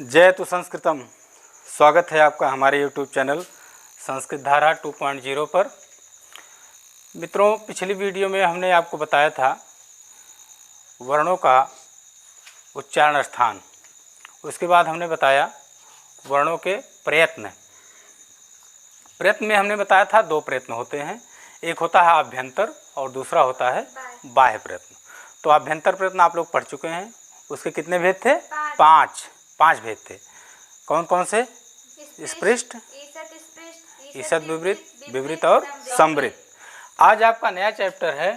जय तु संस्कृतम। स्वागत है आपका हमारे YouTube चैनल संस्कृत धारा 2.0 पर। मित्रों, पिछली वीडियो में हमने आपको बताया था वर्णों का उच्चारण स्थान। उसके बाद हमने बताया वर्णों के प्रयत्न। प्रयत्न में हमने बताया था दो प्रयत्न होते हैं, एक होता है आभ्यंतर और दूसरा होता है बाह्य प्रयत्न। तो आभ्यंतर प्रयत्न आप लोग पढ़ चुके हैं, उसके कितने भेद थे? पांच भेद थे। कौन कौन से? स्पृष्ट, ईषद, विवृत, विवृत और संवृत। आज आपका नया चैप्टर है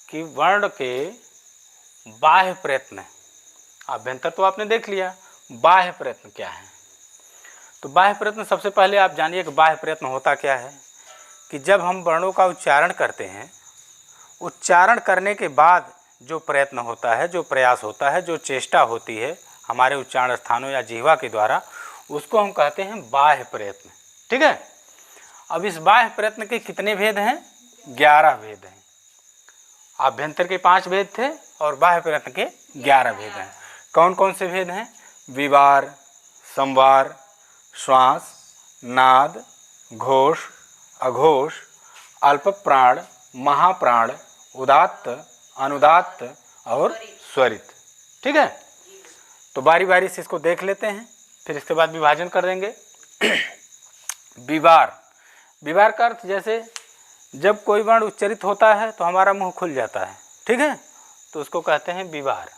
कि वर्ण के बाह्य प्रयत्न। आभ्यंतर तो आपने देख लिया, बाह्य प्रयत्न क्या है? तो बाह्य प्रयत्न सबसे पहले आप जानिए कि बाह्य प्रयत्न होता क्या है। कि जब हम वर्णों का उच्चारण करते हैं, उच्चारण करने के बाद जो प्रयत्न होता है, जो प्रयास होता है, जो चेष्टा होती है हमारे उच्चारण स्थानों या जिह्वा के द्वारा, उसको हम कहते हैं बाह्य प्रयत्न। ठीक है। अब इस बाह्य प्रयत्न के कितने भेद हैं? 11 भेद हैं। आभ्यंतर के 5 भेद थे और बाह्य प्रयत्न के 11 भेद हैं। कौन कौन से भेद हैं? विवार, संवार, श्वास, नाद, घोष, अघोष, अल्प प्राण, महाप्राण, उदात्त, अनुदात्त और स्वरित। ठीक है। तो बारी बारी से इसको देख लेते हैं, फिर इसके बाद विभाजन कर देंगे। विवार, विवार का अर्थ जैसे जब कोई वर्ण उच्चरित होता है तो हमारा मुंह खुल जाता है। ठीक है, तो उसको कहते हैं विवार।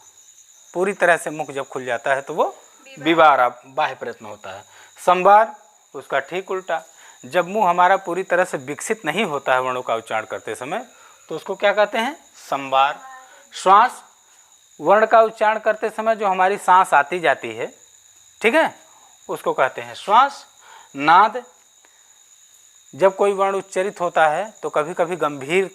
पूरी तरह से मुख जब खुल जाता है तो वो विवार बाह्य प्रयत्न होता है। संवार, उसका ठीक उल्टा, जब मुंह हमारा पूरी तरह से विकसित नहीं होता है वर्णों का उच्चारण करते समय, तो उसको क्या कहते हैं? संवार। श्वास, वर्ण का उच्चारण करते समय जो हमारी सांस आती जाती है, ठीक है, उसको कहते हैं श्वास। नाद, जब कोई वर्ण उच्चरित होता है तो कभी कभी गंभीर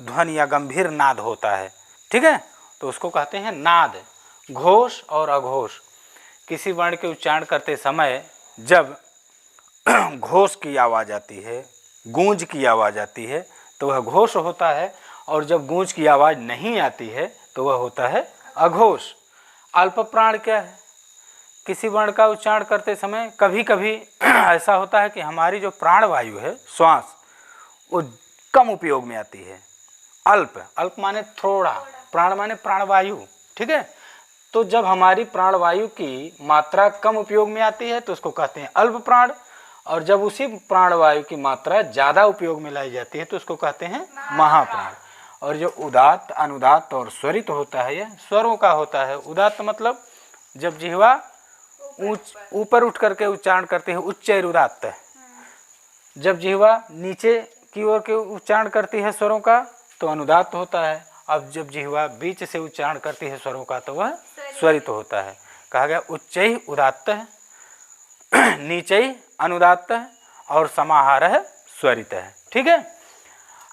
ध्वनि या गंभीर नाद होता है, ठीक है, तो उसको कहते हैं नाद। घोष और अघोष, किसी वर्ण के उच्चारण करते समय जब घोष की आवाज़ आती है, गूंज की आवाज़ आती है, तो वह घोष होता है, और जब गूंज की आवाज़ नहीं आती है तो वह होता है अघोष। अल्प प्राण क्या है? किसी वर्ण का उच्चारण करते समय कभी कभी ऐसा होता है कि हमारी जो प्राणवायु है, श्वास, वो कम उपयोग में आती है। अल्प, अल्प माने थोड़ा, प्राण माने प्राणवायु। ठीक है, तो जब हमारी प्राणवायु की मात्रा कम उपयोग में आती है तो उसको कहते हैं अल्प प्राण, और जब उसी प्राणवायु की मात्रा ज़्यादा उपयोग में लाई जाती है तो उसको कहते हैं महाप्राण। और जो उदात्त, अनुदात्त और स्वरित होता है, यह स्वरों का होता है। उदात्त मतलब जब जिह्वा ऊपर उठ करके उच्चारण करते हैं, उच्च उदात्त है। जब जिह्वा नीचे की ओर के उच्चारण करती है स्वरों का तो अनुदात्त होता है। अब जब जिह्वा बीच से उच्चारण करती है स्वरों का तो वह स्वरित होता है। कहा गया उच्च उदात्त है, नीचे अनुदात्त है और समाहार स्वरित है। ठीक है।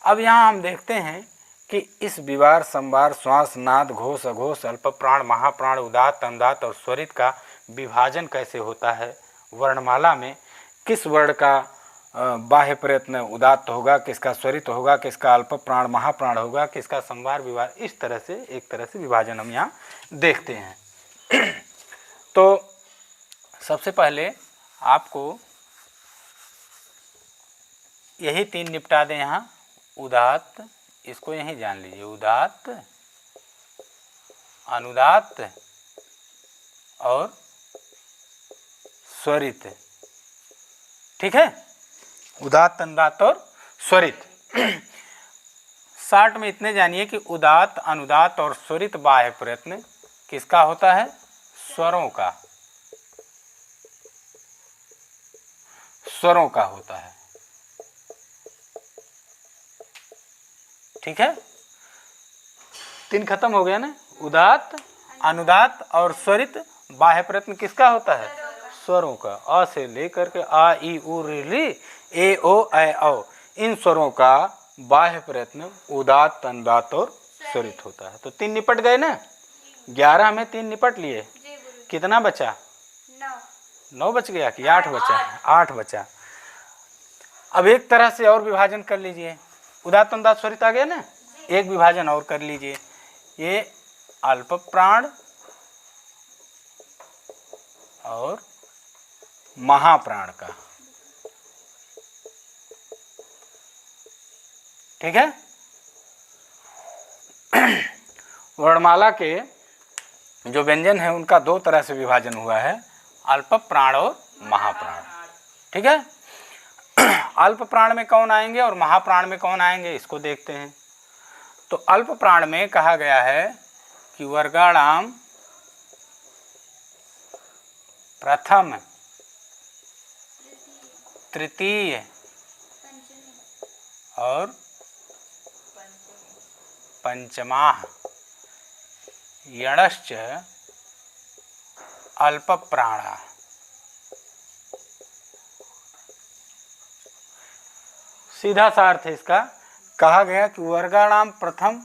अब यहाँ हम देखते हैं कि इस विवार, संवार, श्वास, नाद, घोष, अघोष, अल्प प्राण, महाप्राण, उदात्त, अनुदात्त और स्वरित का विभाजन कैसे होता है वर्णमाला में। किस वर्ण का बाह्य प्रयत्न उदात्त होगा, किसका स्वरित होगा, किसका अल्प प्राण महाप्राण होगा, किसका संवार विवार, इस तरह से एक तरह से विभाजन हम यहाँ देखते हैं। तो सबसे पहले आपको यही 3 निपटा दें यहाँ। उदात्त, इसको यहीं जान लीजिए, उदात्त, अनुदात्त और स्वरित। ठीक है, उदात्त, अनुदात्त और स्वरित। शार्ट में इतने जानिए कि उदात्त, अनुदात्त और स्वरित बाह्य प्रयत्न किसका होता है? स्वरों का, स्वरों का होता है। ठीक है, 3 खत्म हो गया ना। उदात्त, अनुदात्त और स्वरित बाह्य प्रयत्न किसका होता है? स्वरों का। अ से लेकर के आ, ई, उ, ऋ, ए, ओ, ऐ, औ, इन स्वरों का बाह्य प्रयत्न उदात्त, अनुदात्त और स्वरित होता है। तो 3 निपट गए ना। 11 में 3 निपट लिए। कितना बचा? 9 बच गया कि 8 बचा? 8 बचा। अब एक तरह से और विभाजन कर लीजिए। उदात्त, अनुदात्त, स्वरित आ गया ना। एक विभाजन और कर लीजिए। ये अल्प प्राण और महाप्राण का। ठीक है। वर्णमाला के जो व्यंजन है उनका दो तरह से विभाजन हुआ है, अल्प प्राण और महाप्राण। ठीक है। अल्प प्राण में कौन आएंगे और महाप्राण में कौन आएंगे, इसको देखते हैं। तो अल्प प्राण में कहा गया है कि वर्गाणाम प्रथम, तृतीय और पंचमाः यणश्च अल्प प्राणा। सीधा सा अर्थ है इसका। कहा गया कि वर्गाणाम प्रथम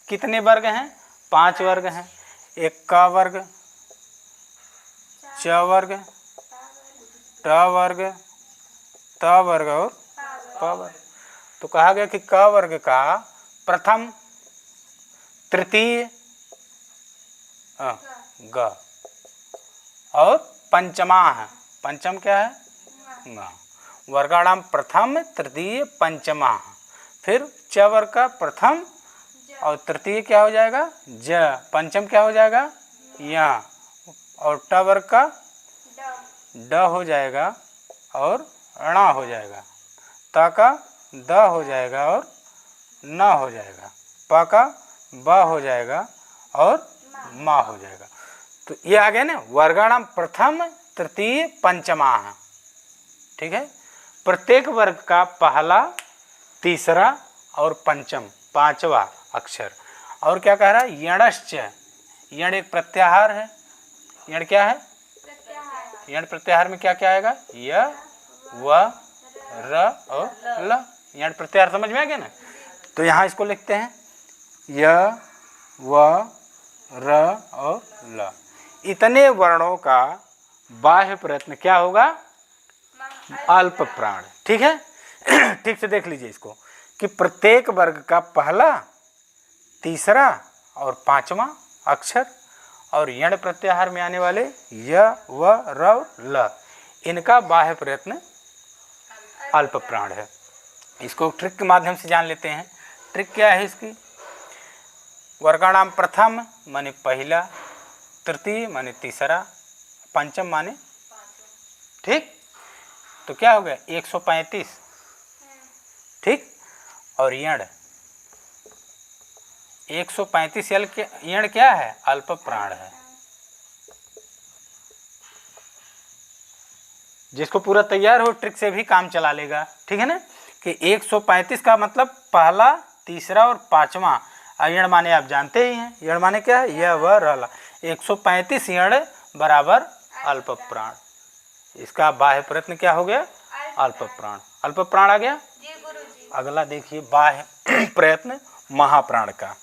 कितने वर्ग हैं, 5 वर्ग हैं। एक क वर्ग, च वर्ग, ट वर्ग, त वर्ग और प वर्ग। तो कहा गया कि क वर्ग का प्रथम, तृतीय, ग और पंचमा है। पंचम क्या है, ग। वर्गाणाम प्रथम, तृतीय, पंचमा। फिर च वर्ग का प्रथम और तृतीय क्या हो जाएगा, ज। पंचम क्या हो जाएगा, य। और ट वर्ग का ड हो जाएगा और ण हो जाएगा। त का द हो जाएगा और न हो जाएगा। प का ब हो जाएगा और म हो जाएगा। तो ये आ गया ना वर्गाणाम प्रथम, तृतीय, पंचमा। ठीक है। प्रत्येक वर्ग का पहला, तीसरा और पंचम, 5वां अक्षर। और क्या कह रहा है, यणश्च। यण एक प्रत्याहार है। यण क्या है, यण प्रत्याहार में क्या क्या आएगा, य, व, र और ल। यण प्रत्याहार समझ में आ गया ना। तो यहाँ इसको लिखते हैं य, व, र और ल। इतने वर्णों का बाह्य प्रयत्न क्या होगा, अल्प प्राण। ठीक है। ठीक से देख लीजिए इसको कि प्रत्येक वर्ग का पहला, तीसरा और 5वां अक्षर और यण प्रत्याहार में आने वाले य, व, र और ल, इनका बाह्य प्रयत्न अल्प प्राण है। इसको ट्रिक के माध्यम से जान लेते हैं। ट्रिक क्या है इसकी, वर्गाणाम प्रथम माने पहला, तृतीय माने तीसरा, पंचम माने, ठीक। तो क्या हो गया 135। ठीक। और यण 135 यण क्या है, अल्प प्राण है। जिसको पूरा तैयार हो ट्रिक से भी काम चला लेगा। ठीक है ना। कि 135 का मतलब पहला, तीसरा और 5वां। यण माने आप जानते ही हैं, यण माने क्या है, यह व र। 135 यण बराबर अल्प प्राण। इसका बाह्य प्रयत्न क्या हो गया, अल्प प्राण। अल्प प्राण आ गया। जी गुरुजी। अगला देखिए बाह्य प्रयत्न महाप्राण का।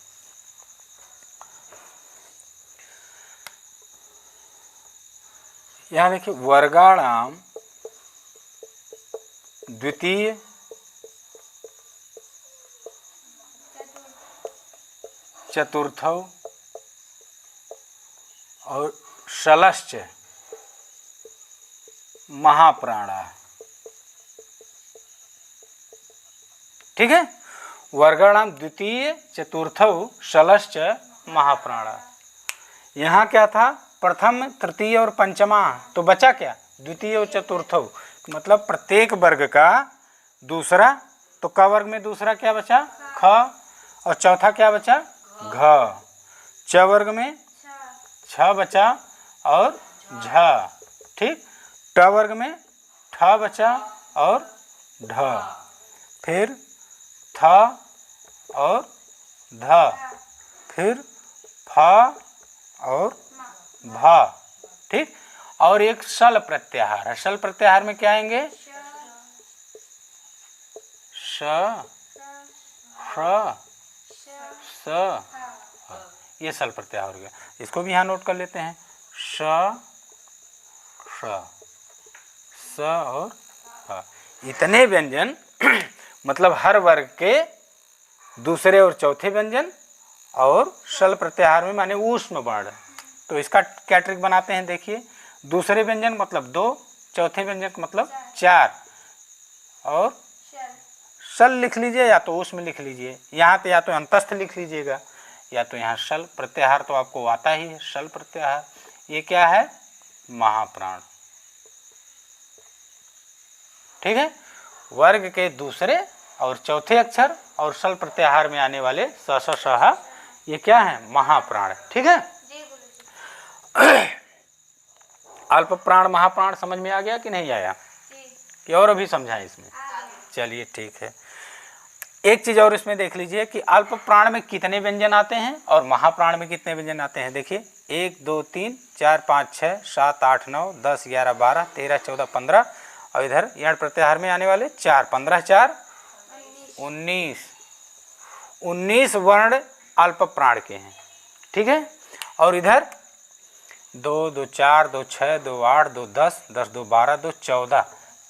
यहाँ देखिए वर्गाणाम द्वितीय, चतुर्थौ और षलश्च महाप्राणा। ठीक है। वर्गाणाम द्वितीय, चतुर्थौ, षलश्च महाप्राणा। यहाँ क्या था, प्रथम, तृतीय और पंचमा। तो बचा क्या, द्वितीय और चतुर्थौ। मतलब प्रत्येक वर्ग का दूसरा। तो क वर्ग में दूसरा क्या बचा, ख। और चौथा क्या बचा, घ। च वर्ग में छ बचा और झ। ठीक। ट वर्ग में ठ बचा और ढ। फिर थ और ध। फिर फ और भ। ठीक। और एक सल प्रत्याहार है। सल प्रत्याहार में क्या आएंगे, श, श, स। ये सल प्रत्याहार हो गया। इसको भी यहाँ नोट कर लेते हैं, श, श, स और ह। इतने व्यंजन मतलब हर वर्ग के दूसरे और चौथे व्यंजन और सल प्रत्याहार में माने ऊष्म वर्ण। तो इसका क्या ट्रिक बनाते हैं देखिए। दूसरे व्यंजन मतलब 2, चौथे व्यंजन का मतलब 4। और शल लिख लीजिए या तो उसमें लिख लीजिए, यहाँ पे या तो अंतस्थ लिख लीजिएगा या तो यहाँ शल प्रत्याहार तो आपको आता ही है, शल प्रत्याहार। ये क्या है? महाप्राण। ठीक है, वर्ग के दूसरे और चौथे अक्षर और शल प्रत्याहार में आने वाले स स स ये क्या है? महाप्राण। ठीक है, अल्प प्राण महाप्राण समझ में आ गया कि नहीं आया? कि और अभी समझाएं इसमें? चलिए ठीक है। एक चीज और इसमें देख लीजिए कि अल्प प्राण में कितने व्यंजन आते हैं और महाप्राण में कितने व्यंजन आते हैं। देखिए 1 2 3 4 5 6 7 8 9 10 11 12 13 14 15 और इधर यण प्रत्याहार में आने वाले 4, 15 4 19 वर्ण अल्प प्राण के हैं। ठीक है, और इधर 2 2 4 2 6 2 8 2 10 10 2 12 2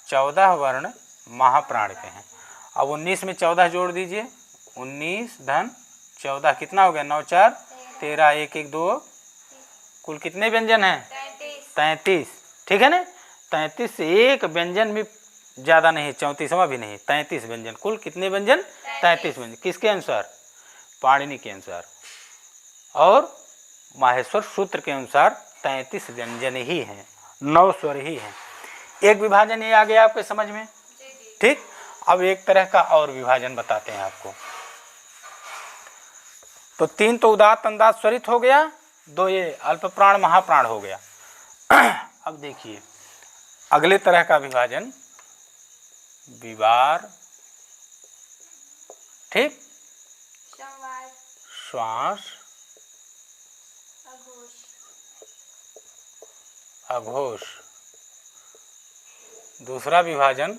14 वर्ण महाप्राण के हैं। अब 19 में 14 जोड़ दीजिए, 19 धन 14 कितना हो गया? 9 4 13 1 1 2 कुल कितने व्यंजन हैं? 33। ठीक है ना, 33 से एक व्यंजन भी ज़्यादा नहीं, 34वां भी नहीं, 33 व्यंजन। कुल कितने व्यंजन? 33 व्यंजन। किसके अनुसार? पाणिनि के अनुसार और माहेश्वर सूत्र के अनुसार 33 व्यंजन ही हैं, 9 स्वर ही हैं। एक विभाजन ये आ गया आपके समझ में? ठीक, अब एक तरह का और विभाजन बताते हैं आपको। तो 3 तो उदात्त अंदाज स्वरित हो गया, 2 ये अल्प प्राण महाप्राण हो गया। अब देखिए अगले तरह का विभाजन विवार, ठीक, श्वास, अघोष। दूसरा विभाजन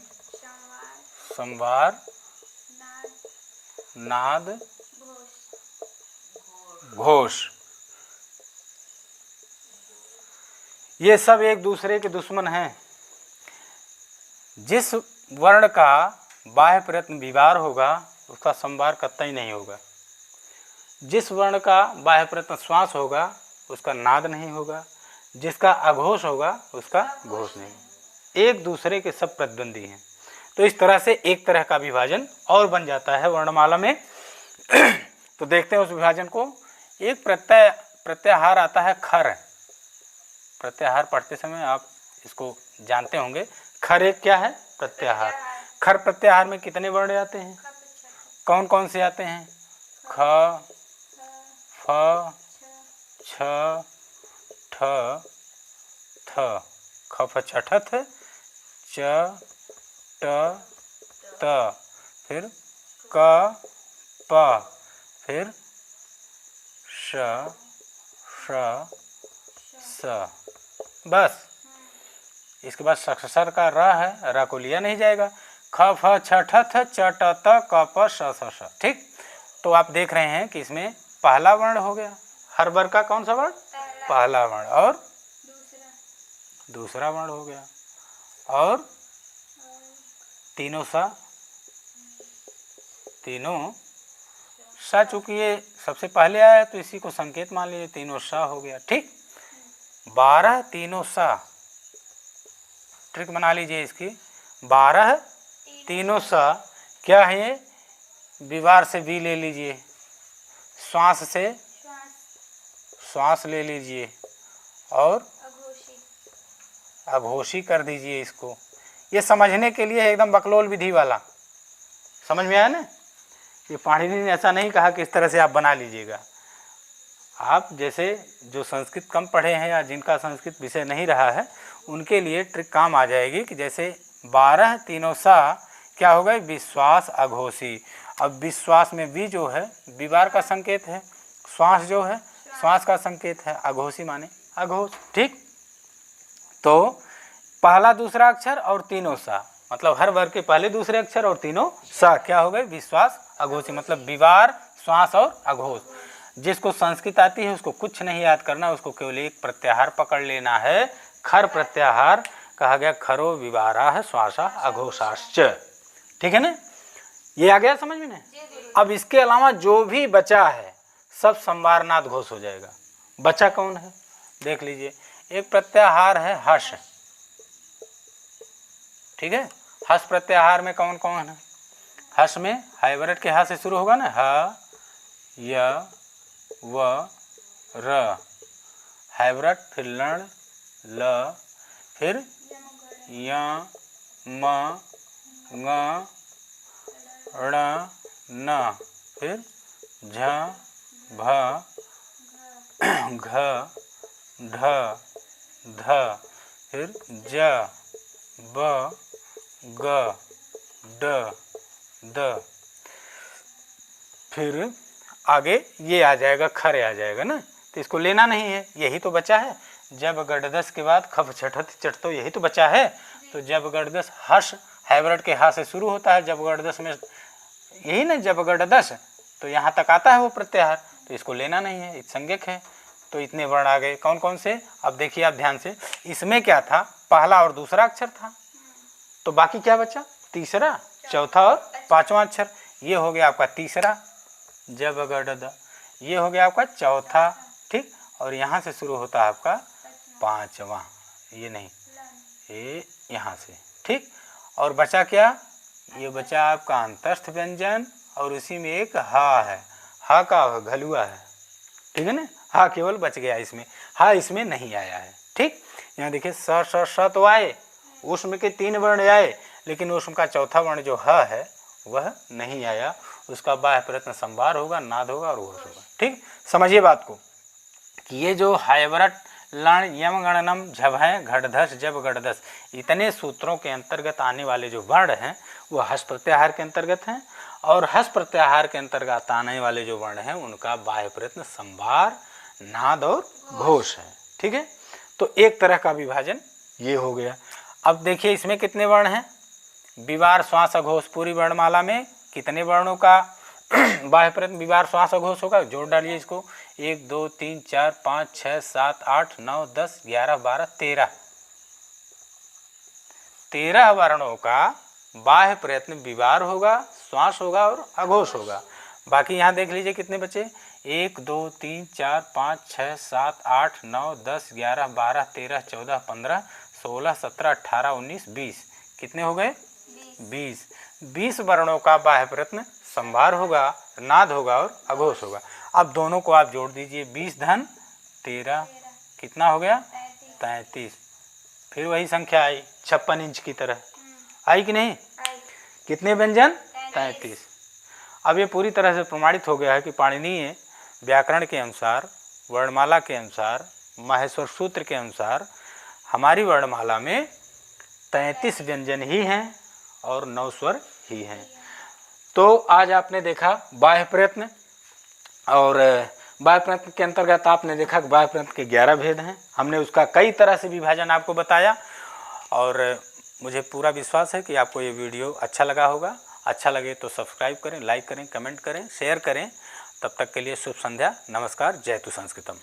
संवार, नाद, घोष। ये सब एक दूसरे के दुश्मन हैं। जिस वर्ण का बाह्य प्रयत्न विवार होगा उसका संवार कतई नहीं होगा, जिस वर्ण का बाह्य प्रयत्न श्वास होगा उसका नाद नहीं होगा, जिसका अघोष होगा उसका घोष नहीं। एक दूसरे के सब प्रतिद्वंदी हैं। तो इस तरह से एक तरह का विभाजन और बन जाता है वर्णमाला में। तो देखते हैं उस विभाजन को। एक प्रत्याहार आता है खर। प्रत्याहार पढ़ते समय आप इसको जानते होंगे। खर एक क्या है? प्रत्याहार। खर प्रत्याहार में कितने वर्ण आते हैं? कौन कौन से आते हैं? ख, फ, छ, ठ, थ। ख फ छ ठ थ, च, ट, त, फिर क, प, फिर श, श, स। बस इसके बाद सक्षर का र है, र को लिया नहीं जाएगा। ख फ छ ठ थ च ट त क प श स श। ठीक, तो आप देख रहे हैं कि इसमें पहला वर्ण हो गया। हर वर्ग का कौन सा वर्ण? पहला वर्ण। और दूसरा वर्ण हो गया। और तीनों सा, तीनों सा, चूंकि ये सबसे पहले आया तो इसी को संकेत मान लीजिए, तीनों सा हो गया। ठीक, 12 तीनों सा। ट्रिक बना लीजिए इसकी। 12 तीनों सा क्या है? ये विवार से भी ले लीजिए, श्वास से श्वास ले लीजिए और अघोषी कर दीजिए इसको। ये समझने के लिए एकदम बकलोल विधि वाला, समझ में आया ना? ये पाणिनि ने ऐसा नहीं कहा कि इस तरह से आप बना लीजिएगा। आप जैसे जो संस्कृत कम पढ़े हैं या जिनका संस्कृत विषय नहीं रहा है उनके लिए ट्रिक काम आ जाएगी कि जैसे 12 तीनों सा क्या हो गए? विश्वास अघोषी। अब विश्वास में भी जो है विवार का संकेत है, श्वास जो है श्वास का संकेत है, अघोषी माने अघोष। ठीक, तो पहला दूसरा अक्षर और तीनों सा, मतलब हर वर्ग के पहले दूसरे अक्षर और तीनों सा क्या हो गए? विश्वास अघोषी। मतलब विवार, श्वास और अघोष। जिसको संस्कृत आती है उसको कुछ नहीं याद करना, उसको केवल एक प्रत्याहार पकड़ लेना है। खर प्रत्याहार कहा गया, खरो विवारा श्वासा अघोषाश्च। ठीक है ना? ये आ गया समझ में ना? अब इसके अलावा जो भी बचा है सब संवारनाद घोष हो जाएगा। बचा कौन है? देख लीजिए, एक प्रत्याहार है हर्ष, ठीक है। हर्ष प्रत्याहार में कौन कौन है? हर्ष में हाइब्रिड के हा से शुरू होगा ना, ह य व र, हाइब्रिड, फिर लण ल, फिर य म ङ ण न, फिर झ भ घ ढ ध, फिर ज ब ग ड द, फिर आगे ये आ जाएगा, खरे आ जाएगा ना, तो इसको लेना नहीं है, यही तो बचा है। जब गढ़दस के बाद खफ छठत चट, तो यही तो बचा है। तो जब गढ़दस हर्ष हाइब्रिड के हा से शुरू होता है, जब गढ़दस में यही ना, जब गढ़दस, तो यहाँ तक आता है वो प्रत्याहार, तो इसको लेना नहीं है, संज्ञक है। तो इतने वर्ण आ गए, कौन कौन से? अब देखिए आप ध्यान से, इसमें क्या था, पहला और दूसरा अक्षर था, तो बाकी क्या बचा? तीसरा, चौथा और पांचवा अक्षर। ये हो गया आपका तीसरा, जब गढ़, ये हो गया आपका चौथा, ठीक। और यहाँ से शुरू होता है आपका पांचवा, ये नहीं, ये यहाँ से, ठीक। और बचा क्या? ये बचा आपका अंतस्थ व्यंजन, और उसी में एक हा है, हा का घलुआ है, ठीक है ना, हा केवल बच गया इसमें, हा इसमें नहीं आया है, ठीक। यहाँ देखिए स स स तो आए, ऊष्म के 3 वर्ण आए, लेकिन ऊष्म का चौथा वर्ण जो ह है वह नहीं आया, उसका बाह्य प्रयत्न संभार होगा, नाद होगा और घोष होगा, ठीक। समझिए बात को कि ये जो हाइब्रिड लण यम गणनम झभय घटधस जब गढ़दस, इतने सूत्रों के अंतर्गत आने वाले जो वर्ण हैं वो हस प्रत्याहार के अंतर्गत हैं, और हस प्रत्याहार के अंतर्गत आने वाले जो वर्ण हैं उनका बाह्य प्रयत्न संभार, नाद और घोष है, ठीक है। तो एक तरह का विभाजन ये हो गया। अब देखिए इसमें कितने वर्ण हैं? विवार श्वास अघोष, पूरी वर्णमाला में कितने वर्णों का बाह्य प्रयत्न विवार श्वास अघोष होगा? जोड़ डालिए इसको, 1 2 3 4 5 6 7 8 9 10 11 12 13, 13 वर्णों का बाह्य प्रयत्न विवार होगा, श्वास होगा और अघोष होगा। बाकी यहाँ देख लीजिए कितने बचे, 1 2 3 4 5 6 7 8 9 10 11 12 13 14 15 16 17 18 19 20, कितने हो गए? 20 वर्णों का बाह्य प्रयत्न संभार होगा, नाद होगा और अघोष होगा। अब दोनों को आप जोड़ दीजिए, 20 धन 13, कितना हो गया? 33। फिर वही संख्या आई 56 इंच की तरह, आई कि नहीं? कितने व्यंजन? 33। अब ये पूरी तरह से प्रमाणित हो गया है कि पाणिनीय व्याकरण के अनुसार, वर्णमाला के अनुसार, माहेश्वर सूत्र के अनुसार हमारी वर्णमाला में 33 व्यंजन ही हैं और 9 स्वर ही हैं। तो आज आपने देखा बाह्य प्रयत्न, और बाह्य प्रयत्न के अंतर्गत आपने देखा कि बाह्य प्रयत्न के 11 भेद हैं। हमने उसका कई तरह से विभाजन आपको बताया, और मुझे पूरा विश्वास है कि आपको ये वीडियो अच्छा लगा होगा। अच्छा लगे तो सब्सक्राइब करें, लाइक करें, कमेंट करें, शेयर करें। तब तक के लिए शुभ संध्या, नमस्कार, जय तु संस्कृतम।